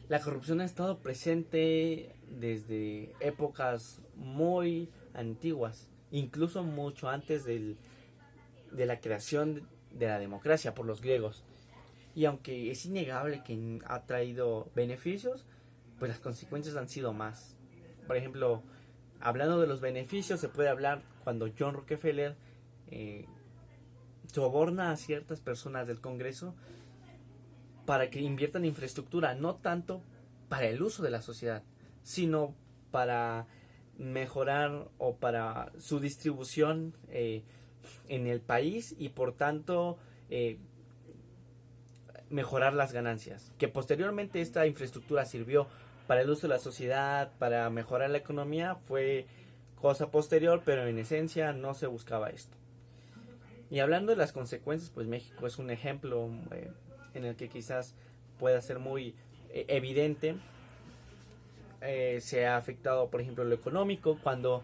La corrupción ha estado presente desde épocas muy antiguas, incluso mucho antes de la creación de la democracia por los griegos. Y aunque es innegable que ha traído beneficios, pues las consecuencias han sido más. Por ejemplo, hablando de los beneficios, se puede hablar cuando John Rockefeller eh, soborna a ciertas personas del Congreso para que inviertan en infraestructura, no tanto para el uso de la sociedad, sino para mejorar o para su distribución en el país y por tanto mejorar las ganancias. Que posteriormente esta infraestructura sirvió para el uso de la sociedad, para mejorar la economía, fue cosa posterior, pero en esencia no se buscaba esto. Y hablando de las consecuencias, pues México es un ejemplo en el que quizás pueda ser muy evidente. Se ha afectado, por ejemplo, lo económico, cuando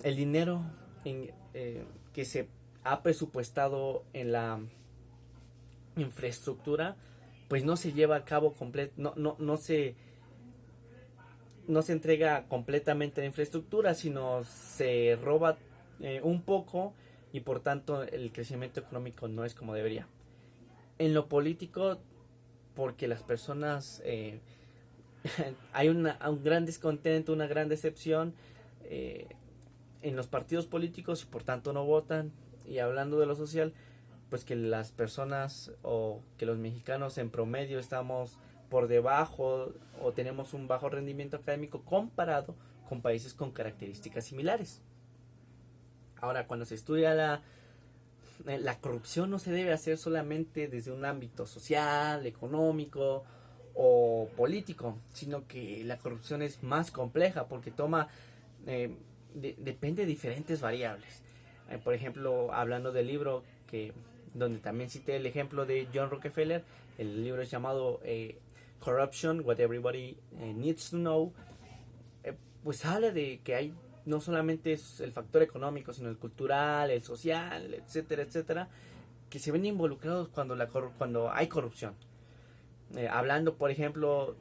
el dinero que se ha presupuestado en la infraestructura, pues no se lleva a cabo completo, no se entrega completamente la infraestructura, sino se roba un poco y por tanto el crecimiento económico no es como debería. En lo político, porque las personas hay un gran descontento, una gran decepción en los partidos políticos y por tanto no votan. Y hablando de lo social, pues que las personas o que los mexicanos en promedio estamos por debajo o tenemos un bajo rendimiento académico comparado con países con características similares. Ahora, cuando se estudia la corrupción no se debe hacer solamente desde un ámbito social, económico o político, sino que la corrupción es más compleja porque depende de diferentes variables. Por ejemplo, hablando del libro donde también cité el ejemplo de John Rockefeller, el libro es llamado Corruption, What Everybody Needs to Know, pues habla de que hay no solamente es el factor económico, sino el cultural, el social, etcétera, etcétera, que se ven involucrados cuando hay corrupción. Hablando, por ejemplo,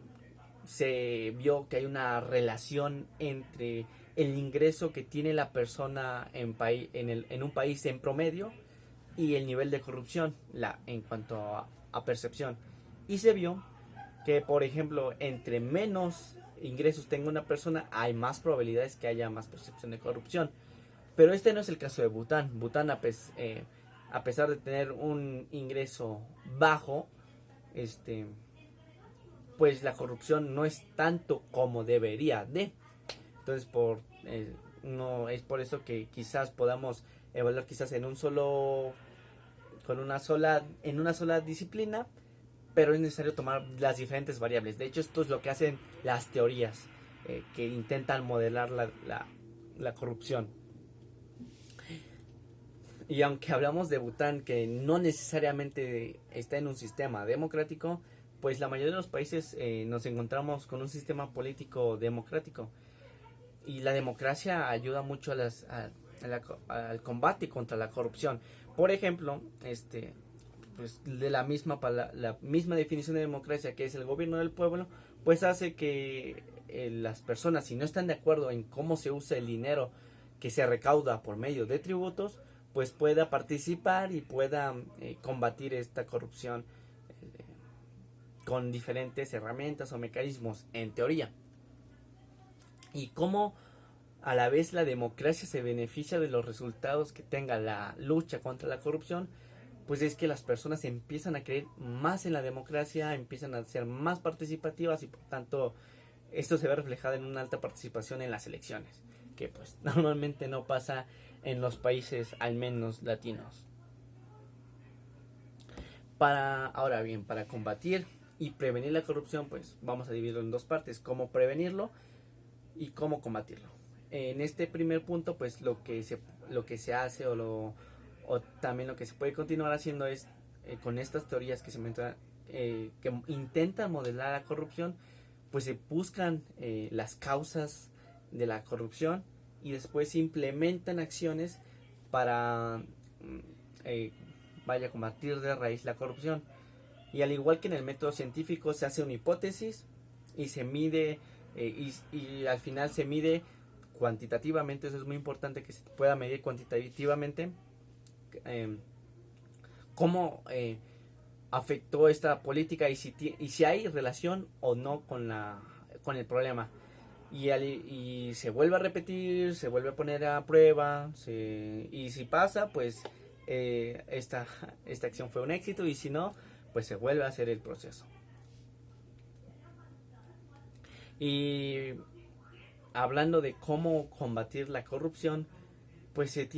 se vio que hay una relación entre el ingreso que tiene la persona en un país en promedio y el nivel de corrupción en cuanto a percepción. Y se vio que, por ejemplo, entre menos ingresos tenga una persona, hay más probabilidades que haya más percepción de corrupción. Pero este no es el caso de Bután. Bután, a pesar de tener un ingreso bajo, pues la corrupción no es tanto como debería de. Entonces, no es por eso que quizás podamos evaluar quizás en una sola disciplina, pero es necesario tomar las diferentes variables. De hecho, esto es lo que hacen las teorías que intentan modelar la corrupción. Y aunque hablamos de Bután, que no necesariamente está en un sistema democrático, pues la mayoría de los países nos encontramos con un sistema político democrático. Y la democracia ayuda mucho al combate contra la corrupción. Por ejemplo, pues de la misma definición de democracia, que es el gobierno del pueblo, pues hace que las personas, si no están de acuerdo en cómo se usa el dinero que se recauda por medio de tributos, pues pueda participar y pueda combatir esta corrupción con diferentes herramientas o mecanismos, en teoría. Y cómo a la vez la democracia se beneficia de los resultados que tenga la lucha contra la corrupción, pues es que las personas empiezan a creer más en la democracia, empiezan a ser más participativas y por tanto esto se ve reflejado en una alta participación en las elecciones, que pues normalmente no pasa en los países al menos latinos. Ahora bien, para combatir y prevenir la corrupción, pues vamos a dividirlo en dos partes: cómo prevenirlo y cómo combatirlo. En este primer punto, pues lo que se hace o también lo que se puede continuar haciendo es con estas teorías que intentan modelar la corrupción, pues se buscan las causas de la corrupción y después se implementan acciones para combatir de raíz la corrupción. Y al igual que en el método científico, se hace una hipótesis, y se mide y al final se mide cuantitativamente. Eso es muy importante, que se pueda medir cuantitativamente cómo afectó esta política y si hay relación o no con el problema. Y se vuelve a repetir, se vuelve a poner a prueba, y si pasa, pues esta acción fue un éxito, y si no, pues se vuelve a hacer el proceso. Y hablando de cómo combatir la corrupción, pues se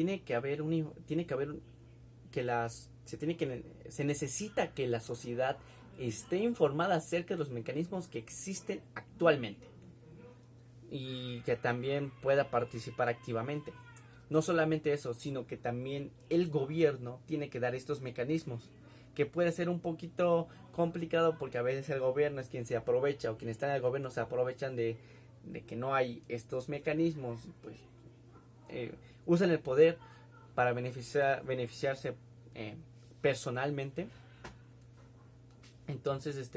necesita que la sociedad esté informada acerca de los mecanismos que existen actualmente y que también pueda participar activamente. No solamente eso, sino que también el gobierno tiene que dar estos mecanismos, que puede ser un poquito complicado porque a veces el gobierno es quien se aprovecha, o quienes están en el gobierno se aprovechan de que no hay estos mecanismos, pues usan el poder para beneficiarse personalmente. Entonces,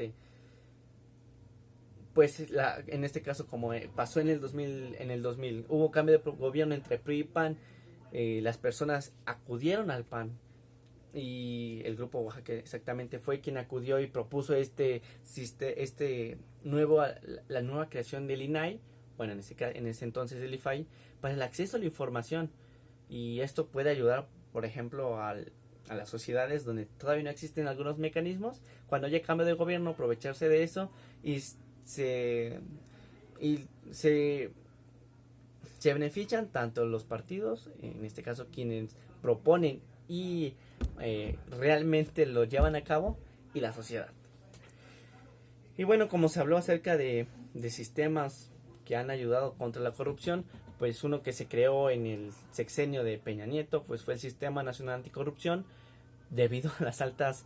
pues en este caso, como pasó en el 2000, hubo cambio de gobierno entre PRI y PAN, las personas acudieron al PAN, y el Grupo Oaxaca exactamente fue quien acudió y propuso la nueva creación del INAI, bueno, en ese entonces el IFAI, para el acceso a la información. Y esto puede ayudar, por ejemplo, a las sociedades donde todavía no existen algunos mecanismos, cuando haya cambio de gobierno, aprovecharse de eso y se benefician tanto los partidos, en este caso quienes proponen y realmente lo llevan a cabo, y la sociedad. Y bueno, como se habló acerca de sistemas que han ayudado contra la corrupción, pues uno que se creó en el sexenio de Peña Nieto, pues fue el Sistema Nacional Anticorrupción, debido a las altas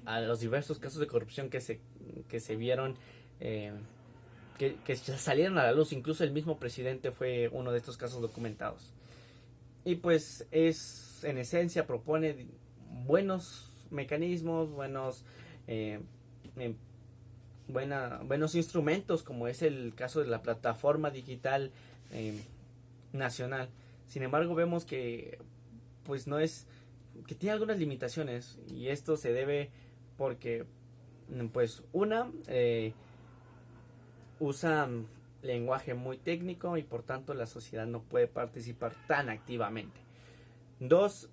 a los diversos casos de corrupción que se vieron, que salieron a la luz. Incluso el mismo presidente fue uno de estos casos documentados. Y pues en esencia propone buenos mecanismos, buenos instrumentos, como es el caso de la plataforma digital nacional. Sin embargo, vemos que pues no es, que tiene algunas limitaciones, y esto se debe porque pues usa lenguaje muy técnico, y por tanto la sociedad no puede participar tan activamente. 2,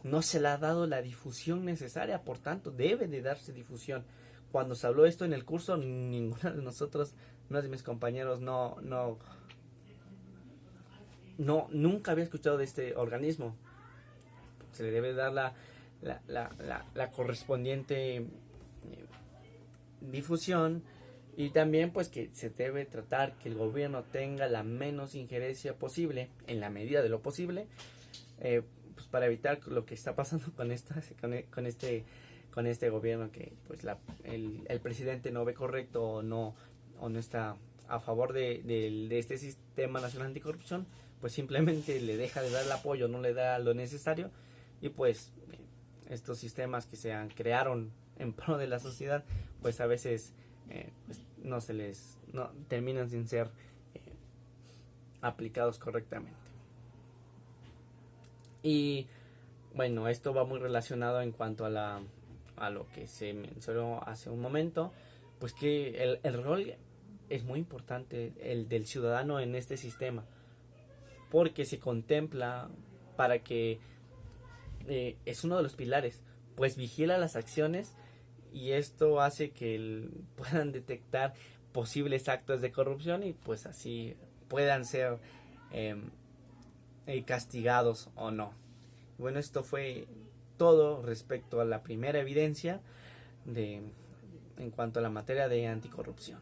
no se le ha dado la difusión necesaria, por tanto debe de darse difusión. Cuando se habló esto en el curso, ninguno de nosotros, uno de mis compañeros, nunca había escuchado de este organismo. Se le debe dar la correspondiente difusión, y también pues que se debe tratar que el gobierno tenga la menos injerencia posible, en la medida de lo posible, pues para evitar lo que está pasando con este gobierno, que pues el presidente no ve correcto o no está a favor de este Sistema Nacional Anticorrupción, pues simplemente le deja de dar el apoyo, no le da lo necesario, y pues estos sistemas que se crearon en pro de la sociedad, pues a veces pues no terminan sin ser aplicados correctamente. Y bueno, esto va muy relacionado en cuanto a lo que se mencionó hace un momento, pues que el rol es muy importante, el del ciudadano en este sistema, porque se contempla para que es uno de los pilares, pues vigila las acciones, y esto hace que puedan detectar posibles actos de corrupción, y pues así puedan ser castigados o no. Bueno, esto fue todo respecto a la primera evidencia en cuanto a la materia de anticorrupción.